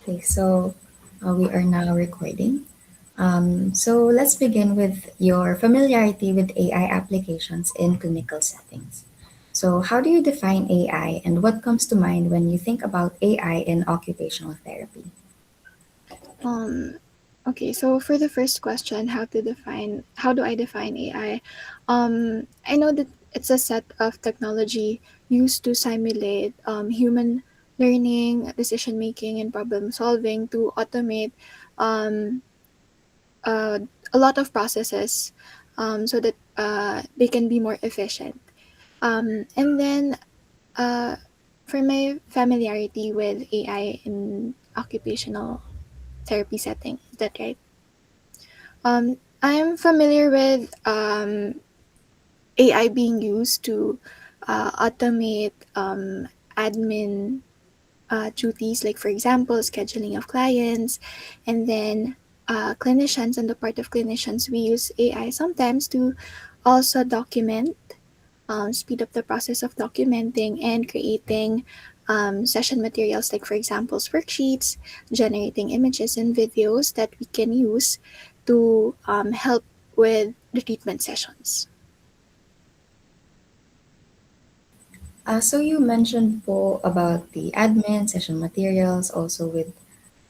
Okay, so we are now recording. So let's begin with your familiarity with AI applications in clinical settings. So, how do you define AI and what comes to mind when you think about AI in occupational therapy? Um, okay, so for the first question, how do I define AI? I know that it's a set of technology used to simulate human learning, decision making, and problem solving to automate um, uh, a lot of processes so that they can be more efficient. And then uh, for my familiarity with AI in occupational therapy setting, is that right? I'm familiar with AI being used to automate admin duties, like, for example, scheduling of clients, and then clinicians, and the part of clinicians, we use AI sometimes to also document, speed up the process of documenting and creating session materials, like, for example, worksheets, generating images and videos that we can use to help with the treatment sessions. So you mentioned po about the admin, session materials, also with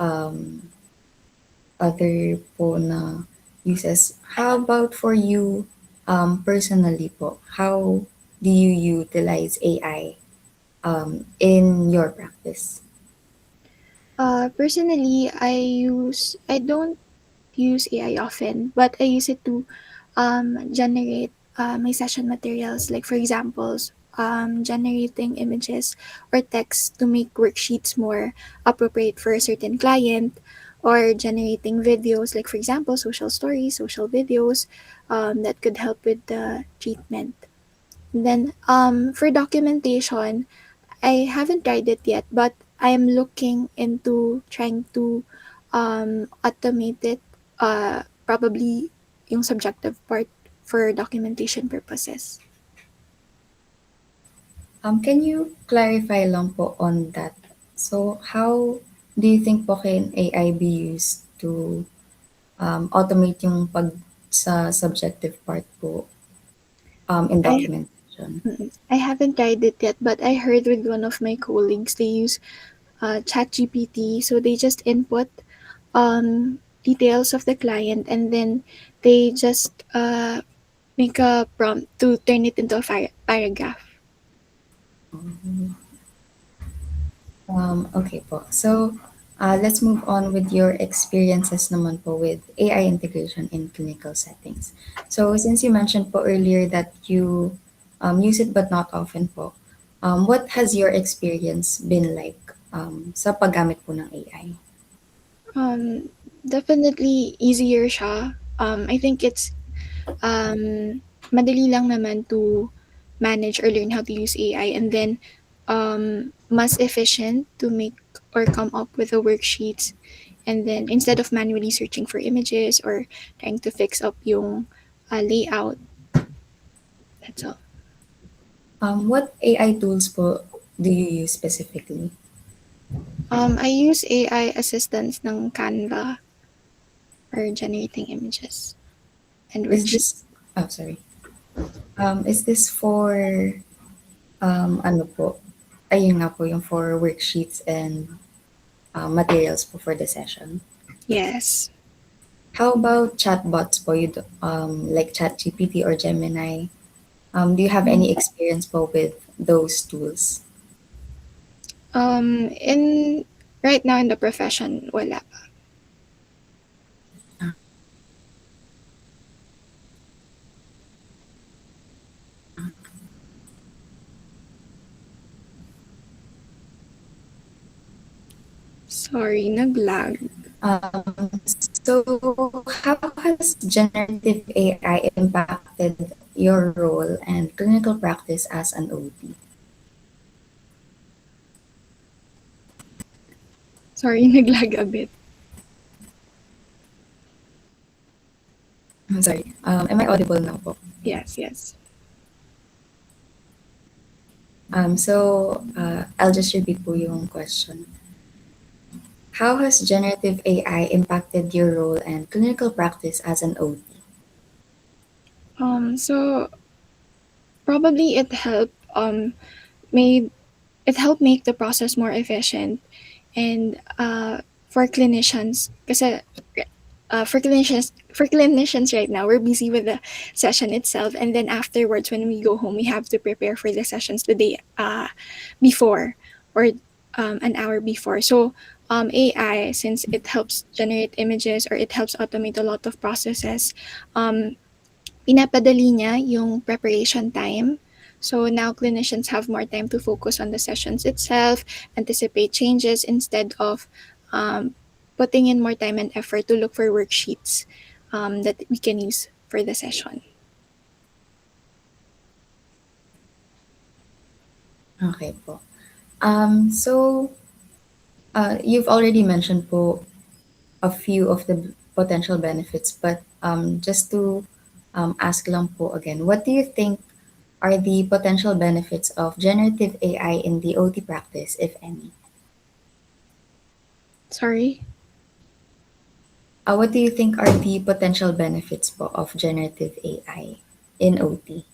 um, other po na uses. How about for you personally po? How do you utilize AI in your practice? Personally, I don't use AI often, but I use it to generate my session materials, like, for examples, generating images or text to make worksheets more appropriate for a certain client, or generating videos, like, for example, social stories, social videos that could help with the treatment. And then for documentation, I haven't tried it yet, but I am looking into trying to automate it. Probably yung subjective part for documentation purposes. Can you clarify lang po on that? So, how do you think po can AI be used to automate yung pag sa subjective part po in I documentation? I haven't tried it yet, but I heard with one of my colleagues they use ChatGPT, so they just input details of the client, and then they just make a prompt to turn it into a paragraph. Okay po. So, let's move on with your experiences naman po with AI integration in clinical settings. So, since you mentioned po earlier that you use it but not often po, what has your experience been like sa paggamit po ng AI? Um, Definitely easier siya. I think it's madali lang naman to manage or learn how to use AI, and then mas efficient to make or come up with the worksheets, and then instead of manually searching for images or trying to fix up yung layout, that's all. What AI tools po do you use specifically? I use AI assistants ng Canva for generating images and Is worksheets. this, oh sorry, is this for, ano po, ayun nga po yung for worksheets and materials po for the session? Yes. How about chatbots po? Like ChatGPT or Gemini? Do you have any experience po with those tools? In right now in the profession, wala. Sorry, naglag. So how has generative AI impacted your role and clinical practice as an OT? Sorry, naglag a bit. I'm sorry. Am I audible now po? Yes, yes. So I'll just repeat po yung question. How has generative AI impacted your role and clinical practice as an OT? So probably made it helped make the process more efficient, and for clinicians, kasi for clinicians right now, we're busy with the session itself, and then afterwards when we go home we have to prepare for the sessions the day before, or an hour before. So AI, since it helps generate images or it helps automate a lot of processes, um, pinapadali niya yung preparation time. So now clinicians have more time to focus on the sessions itself, anticipate changes instead of putting in more time and effort to look for worksheets that we can use for the session. Okay po. So, you've already mentioned po a few of the potential benefits, but just to ask lang po again, what do you think are the potential benefits of generative AI in the OT practice, if any? Sorry. What do you think are the potential benefits po of generative AI in OT?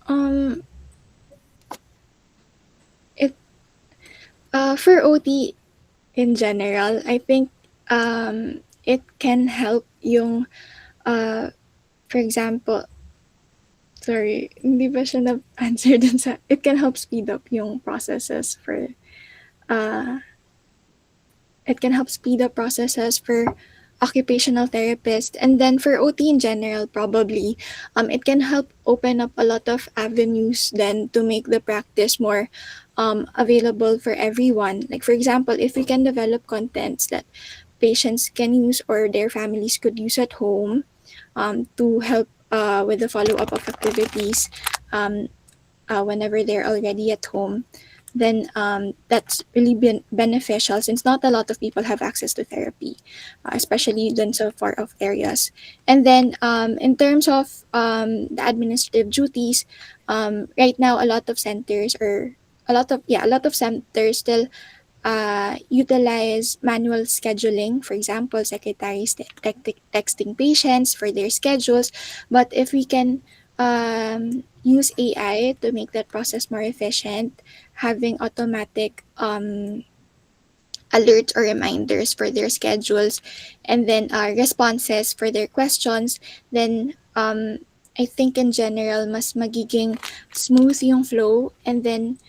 Um, it For OT in general, I think it can help yung uh, for example, sorry, hindi ba siya na-answer dun sa, it can help speed up yung processes for, uh, it can help speed up processes for occupational therapists. And then for OT in general, probably, it can help open up a lot of avenues then to make the practice more available for everyone. Like for example, if we can develop contents that patients can use or their families could use at home, to help with the follow-up of activities, um, whenever they're already at home, then that's really been beneficial since not a lot of people have access to therapy, especially in so far off areas. And then in terms of the administrative duties, right now a lot of centers or a lot of centers still utilize manual scheduling. For example, secretaries texting patients for their schedules. But if we can use AI to make that process more efficient, having automatic alerts or reminders for their schedules, and then responses for their questions, then I think in general, mas magiging smooth yung flow. And then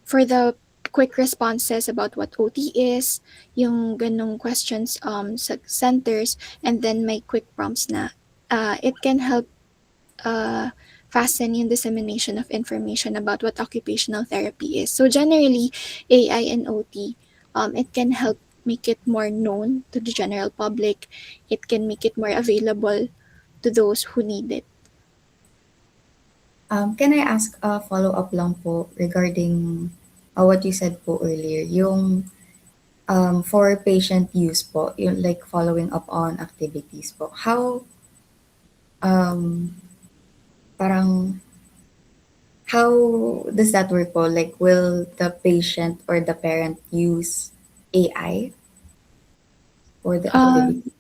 for the quick responses about what OT is, yung ganong questions sa centers, and then may quick prompts na it can help uh, fasten yung dissemination of information about what occupational therapy is. So generally, AI and OT, it can help make it more known to the general public. It can make it more available to those who need it. Can I ask a follow-up lang po regarding what you said po earlier, yung for patient use po, yung like following up on activities po. How um, parang how does that work po? Like, will the patient or the parent use AI for the activity? Um,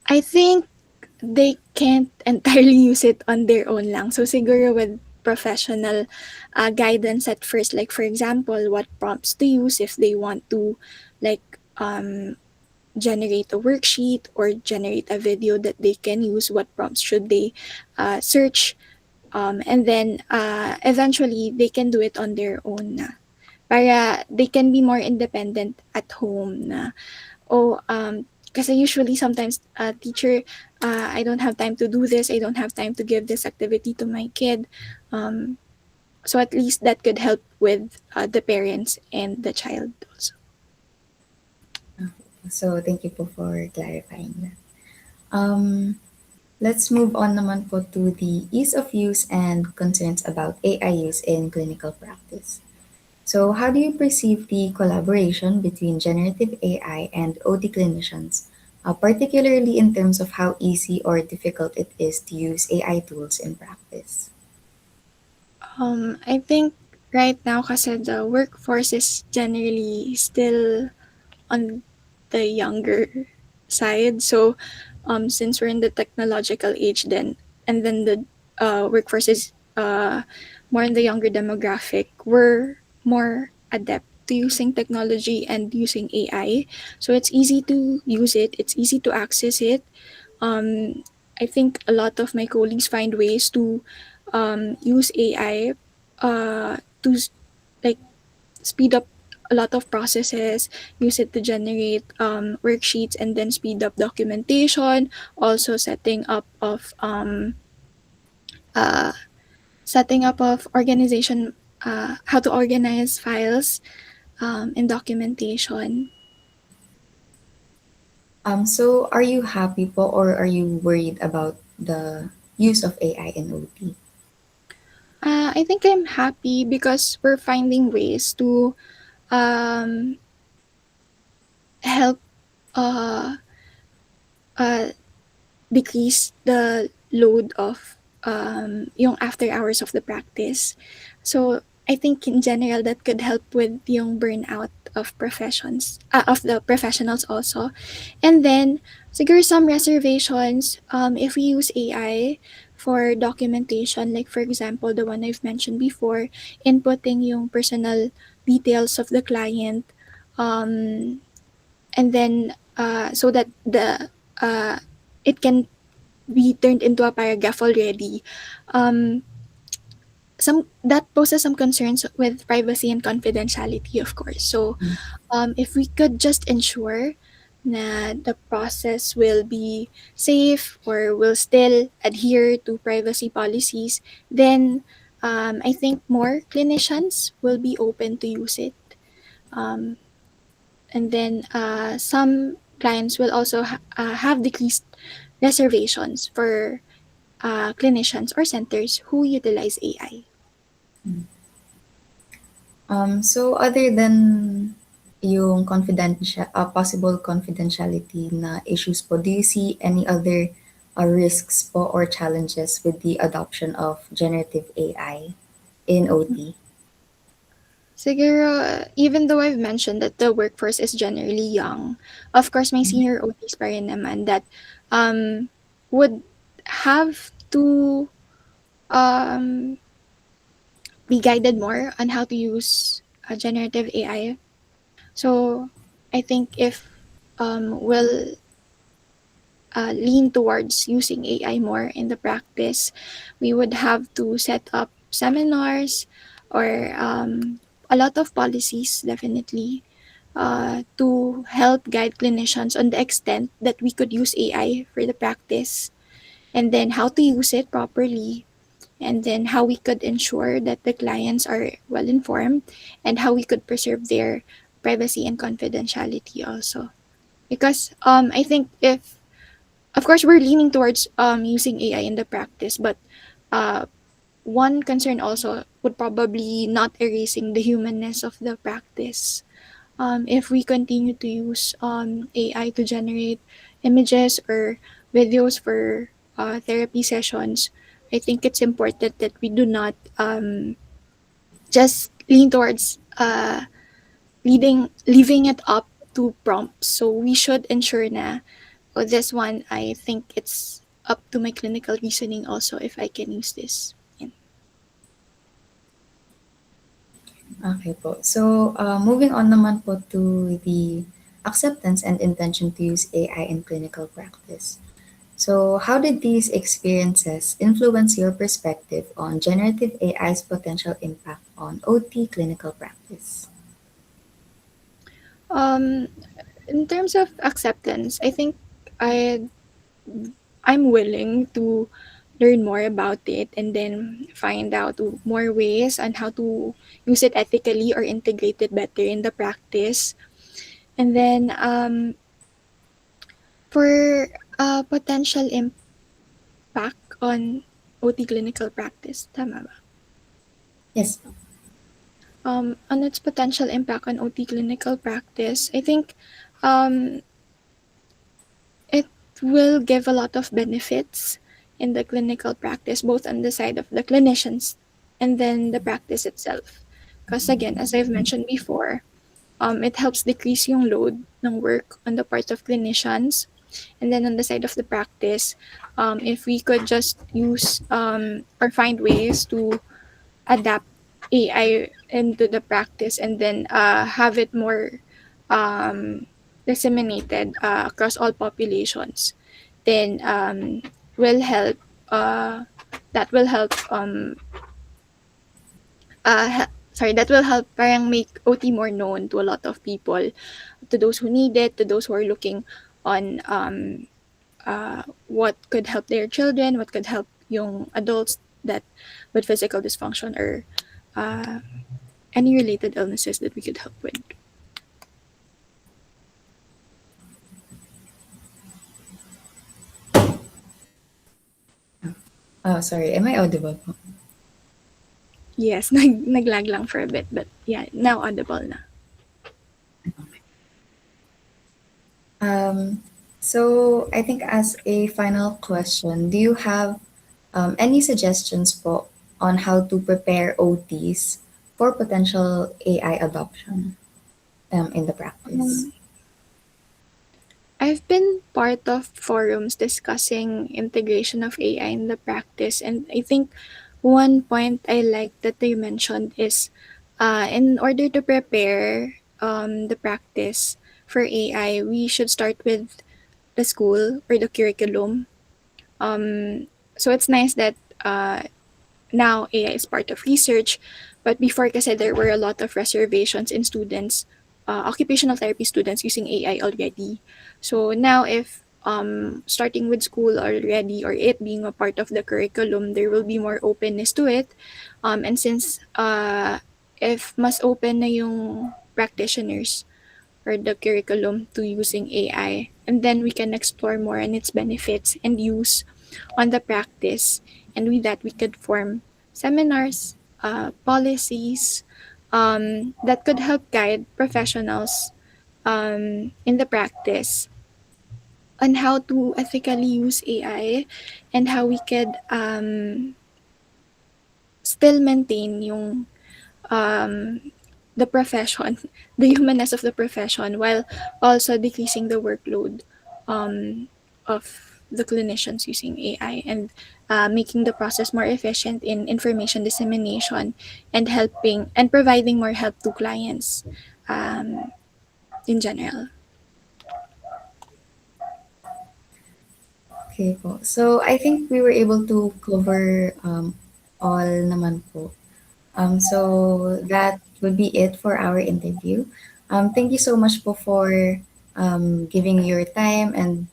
I think they can't entirely use it on their own lang. So siguro with professional guidance at first, like for example, what prompts to use if they want to like generate a worksheet or generate a video that they can use, what prompts should they search, and then eventually they can do it on their own na. Para they can be more independent at home na, oh, kasi usually sometimes teacher, I don't have time to do this, I don't have time to give this activity to my kid. Um, so at least that could help with the parents and the child also. So, thank you po for clarifying that. Um, let's move on naman po to the ease of use and concerns about AI use in clinical practice. So, how do you perceive the collaboration between generative AI and OT clinicians, particularly in terms of how easy or difficult it is to use AI tools in practice? I think right now kasi the workforce is generally still on the younger side. So since we're in the technological age then, and then the workforce is more in the younger demographic, we're more adept to using technology and using AI. So it's easy to use it, it's easy to access it. um, I think a lot of my colleagues find ways to use AI to like speed up a lot of processes, use it to generate worksheets and then speed up documentation, also uh, setting up of organization, how to organize files and documentation. So are you happy po or are you worried about the use of AI in OT? I think I'm happy because we're finding ways to um, help uh, uh, decrease the load of yung after hours of the practice. So I think in general that could help with yung burnout of of the professionals also. And then siguro some reservations if we use AI for documentation, like for example the one I've mentioned before, inputting yung personal details of the client, um, and then so that the it can be turned into a paragraph already. Um, some that poses some concerns with privacy and confidentiality, of course. So, Mm. if we could just ensure that the process will be safe or will still adhere to privacy policies, then I think more clinicians will be open to use it. Um, and then some clients will also have decreased reservations for clinicians or centers who utilize AI. So other than yung possible confidentiality na issues po, do you see any other risks po or challenges with the adoption of generative AI in OT? Siguro, even though I've mentioned that the workforce is generally young, of course, my Mhm. senior OTs pa rin naman that would have to um, be guided more on how to use generative AI. So I think if we'll lean towards using AI more in the practice, we would have to set up seminars or a lot of policies, definitely, to help guide clinicians on the extent that we could use AI for the practice, and then how to use it properly, and then how we could ensure that the clients are well informed, and how we could preserve their privacy and confidentiality also. Because I think if, of course, we're leaning towards using AI in the practice, but uh, one concern also would probably not erasing the humanness of the practice. If we continue to use AI to generate images or videos for therapy sessions, I think it's important that we do not just lean towards leaving it up to prompts. So we should ensure na, oh, this one, I think it's up to my clinical reasoning also if I can use this. Yeah. Okay po. So, moving on naman po to the acceptance and intention to use AI in clinical practice. So, how did these experiences influence your perspective on generative AI's potential impact on OT clinical practice? Um, in terms of acceptance, I think I I'm willing to learn more about it and then find out more ways on how to use it ethically or integrate it better in the practice. And then for potential impact on OT clinical practice, tama ba? Yes. On its potential impact on OT clinical practice, I think um, it will give a lot of benefits in the clinical practice, both on the side of the clinicians and then the practice itself. Because again, as I've mentioned before, it helps decrease yung load ng work on the part of clinicians. And then on the side of the practice, if we could just use or find ways to adapt AI into the practice and then have it more disseminated across all populations, then will help. Uh, that will help. That will help parang make OT more known to a lot of people, to those who need it, to those who are looking on what could help their children, what could help yung adults that with physical dysfunction or uh, any related illnesses that we could help with. Oh, sorry. Am I audible po? Yes, naglag lang for a bit, but yeah, now audible na. So I think as a final question, do you have any suggestions po on how to prepare OTs for potential AI adoption in the practice? Um, I've been part of forums discussing integration of AI in the practice, and I think one point I like that they mentioned is in order to prepare the practice for AI, we should start with the school or the curriculum. So it's nice that now AI is part of research, but before kasi there were a lot of reservations in students, occupational therapy students using AI already. So now if starting with school already or it being a part of the curriculum, there will be more openness to it. And since if mas open na yung practitioners or the curriculum to using AI, and then we can explore more on its benefits and use on the practice. And with that, we could form seminars, policies that could help guide professionals in the practice on how to ethically use AI and how we could still maintain yung um, the profession, the humanness of the profession, while also decreasing the workload of the clinicians using AI and making the process more efficient in information dissemination and helping and providing more help to clients um, in general. Okay po. So I think we were able to cover all naman po. So that would be it for our interview. Thank you so much po for giving your time and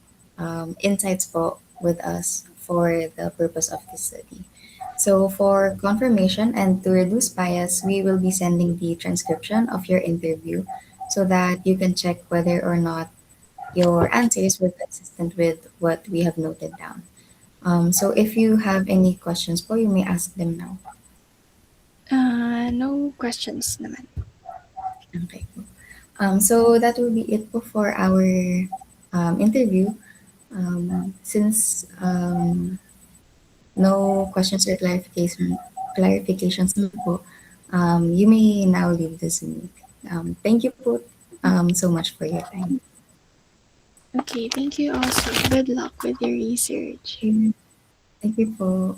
insights po with us for the purpose of this study. So for confirmation and to reduce bias, we will be sending the transcription of your interview so that you can check whether or not your answers were consistent with what we have noted down. So if you have any questions po, you may ask them now. No questions naman. Okay. So that will be it po for our interview. Since no questions or clarifications na po, you may now leave the Zoom. Thank you po so much for your time. Okay, thank you also. Good luck with your research. Thank you po.